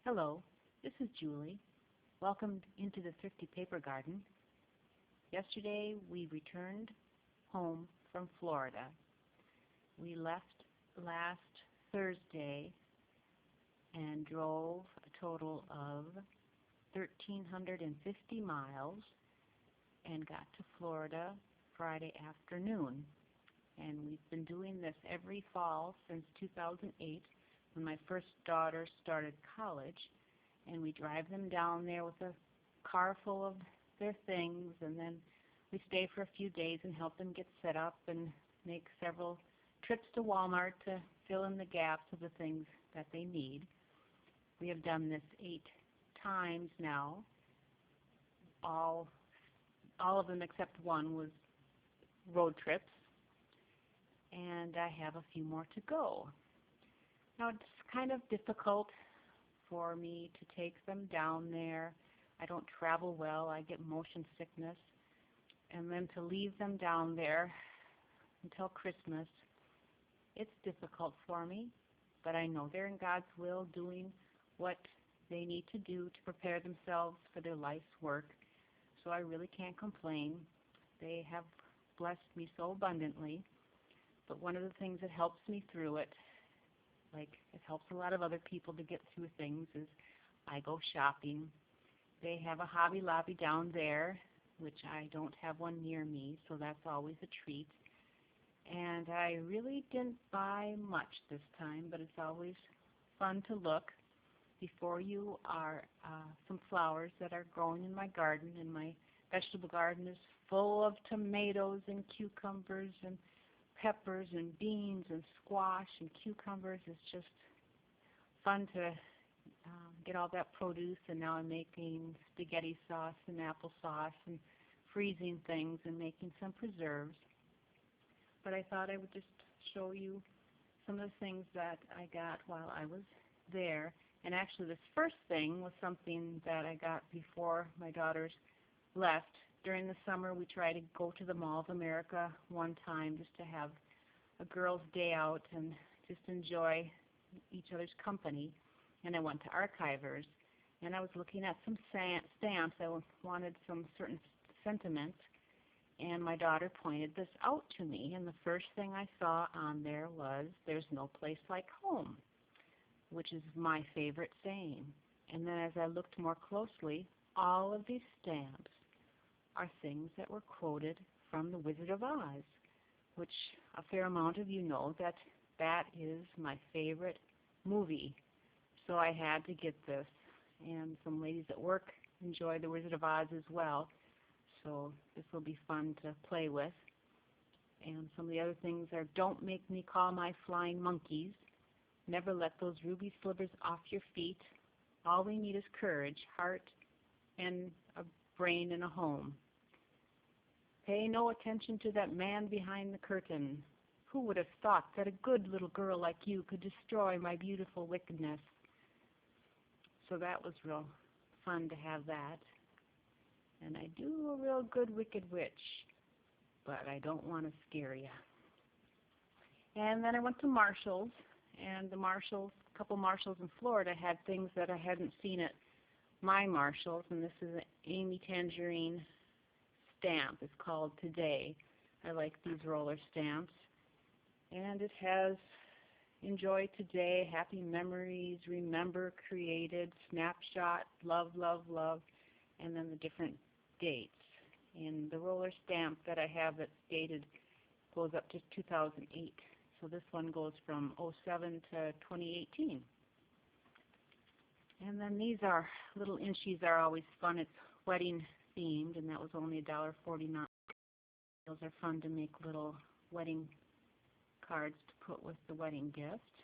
Hello, this is Julie. Welcome into the Thrifty Paper Garden. Yesterday we returned home from Florida. We left last Thursday and drove a total of 1,350 miles and got to Florida Friday afternoon. And we've been doing this every fall since 2008 when my first daughter started college. And we drive them down there with a car full of their things, and then we stay for a few days and help them get set up and make several trips to Walmart to fill in the gaps of the things that they need. We have done this 8 times now. All of them except one was road trips, and I have a few more to go. Now it's kind of difficult for me to take them down there. I don't travel well. I get motion sickness. And then to leave them down there until Christmas, it's difficult for me, but I know they're in God's will doing what they need to do to prepare themselves for their life's work. So I really can't complain. They have blessed me so abundantly. But one of the things that helps me through it, like it helps a lot of other people to get through things, is I go shopping. They have a Hobby Lobby down there, which I don't have one near me, so that's always a treat. And I really didn't buy much this time, but it's always fun to look. Before you are some flowers that are growing in my garden, and my vegetable garden is full of tomatoes and cucumbers and peppers and beans and squash and cucumbers. It's just fun to get all that produce, and now I'm making spaghetti sauce and applesauce and freezing things and making some preserves. But I thought I would just show you some of the things that I got while I was there. And actually this first thing was something that I got before my daughters left. During the summer we try to go to the Mall of America one time just to have a girls' day out and just enjoy each other's company. And I went to Archivers, and I was looking at some stamps. I wanted some certain sentiments, and my daughter pointed this out to me, and the first thing I saw on there was, "There's no place like home," which is my favorite saying. And then as I looked more closely, all of these stamps are things that were quoted from The Wizard of Oz, which a fair amount of you know that that is my favorite movie. So I had to get this, and some ladies at work enjoy The Wizard of Oz as well, so this will be fun to play with. And some of the other things are, "Don't make me call my flying monkeys," "Never let those ruby slivers off your feet," "All we need is courage, heart, and a brain and a home," "Pay no attention to that man behind the curtain. Who would have thought that a good little girl like you could destroy my beautiful wickedness?" So that was real fun to have that. And I do a real good wicked witch, but I don't want to scare you. And then I went to Marshall's, and a couple Marshalls in Florida had things that I hadn't seen at my Marshalls, and this is an Amy Tangerine stamp. It's called Today. I like these roller stamps. And it has "Enjoy today," "Happy memories," "Remember," "Created," "Snapshot," "Love, love, love," and then the different dates. And the roller stamp that I have that's dated goes up to 2008. So this one goes from 2007 to 2018. And then these are little inchies are always fun. It's wedding themed, and that was only $1.49. Those are fun to make little wedding cards to put with the wedding gift.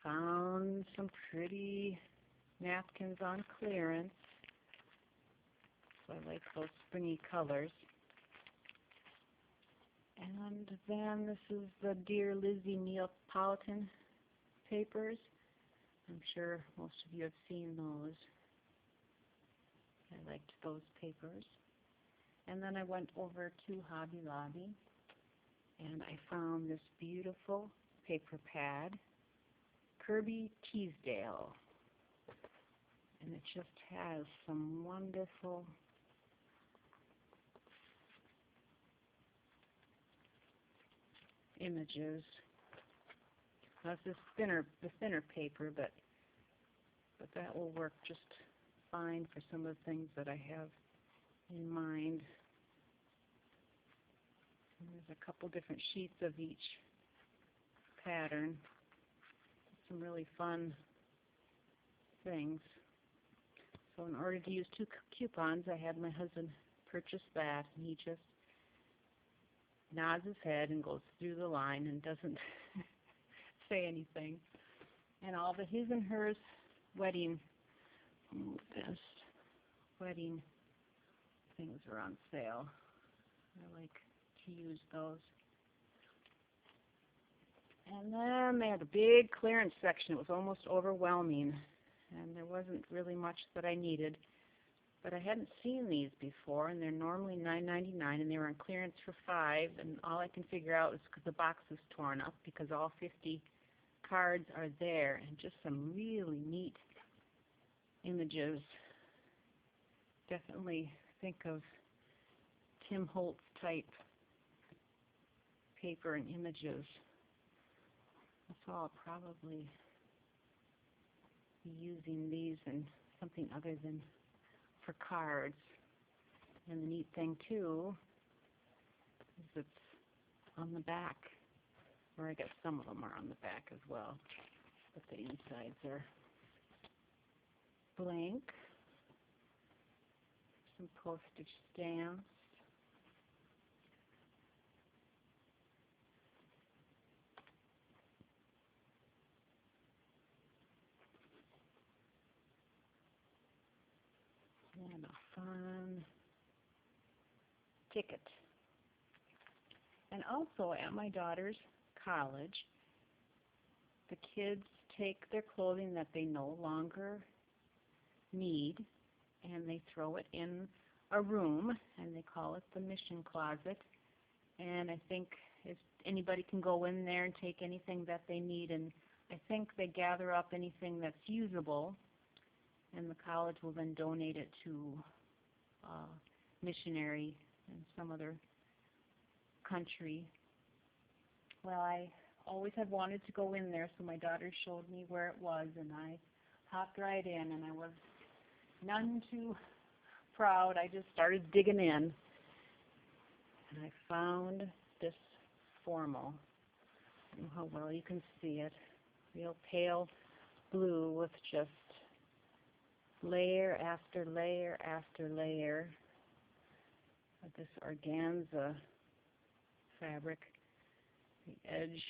Found some pretty napkins on clearance. So I like those springy colors. And then this is the Dear Lizzie Neapolitan papers. I'm sure most of you have seen those. I liked those papers. And then I went over to Hobby Lobby, and I found this beautiful paper pad, Kirby Teasdale. And it just has some wonderful images. That's the thinner paper, but that will work just fine for some of the things that I have in mind. And there's a couple different sheets of each pattern. Some really fun things. So in order to use 2 coupons, I had my husband purchase that, and he just nods his head and goes through the line and doesn't say anything. And all the his and hers wedding wedding things are on sale. I like to use those. And then they had a big clearance section. It was almost overwhelming, and there wasn't really much that I needed. But I hadn't seen these before, and they're normally $9.99, and they were on clearance for $5. And all I can figure out is because the box is torn up, because all 50 cards are there, and just some really neat images. Definitely think of Tim Holtz type paper and images. So I'll probably be using these in something other than for cards. And the neat thing too is it's on the back, or I guess some of them are on the back as well, but the insides are blank. Some postage stamps. And a fun ticket. And also at my daughter's college, the kids take their clothing that they no longer need and they throw it in a room, and they call it the mission closet. And I think if anybody can go in there and take anything that they need, and I think they gather up anything that's usable, and the college will then donate it to missionary in some other country. Well, I always had wanted to go in there, so my daughter showed me where it was, and I hopped right in, and I was none too proud. I just started digging in, and I found this formal. I don't know how well you can see it. Real pale blue with just layer after layer after layer of this organza fabric. The edge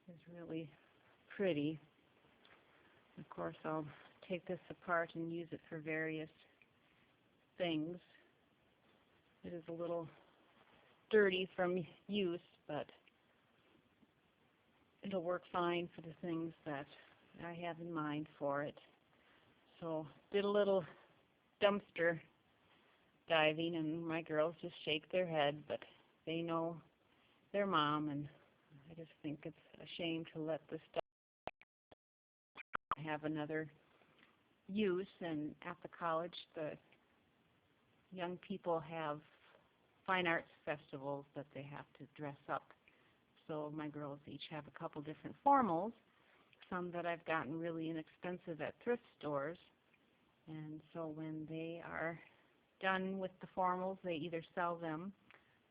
is really pretty. Of course, I'll take this apart and use it for various things. It is a little dirty from use, but it'll work fine for the things that I have in mind for it. So did a little dumpster diving, and my girls just shake their head, but they know their mom, and I just think it's a shame to let this stuff have another use. And at the college, the young people have fine arts festivals that they have to dress up. So my girls each have a couple different formals, some that I've gotten really inexpensive at thrift stores. And so when they are done with the formals, they either sell them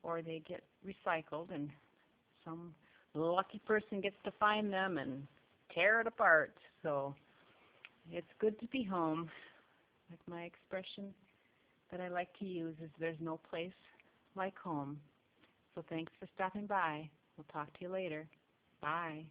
or they get recycled, and some lucky person gets to find them and tear it apart. So it's good to be home. Like my expression that I like to use is, there's no place like home. So thanks for stopping by. We'll talk to you later. Bye.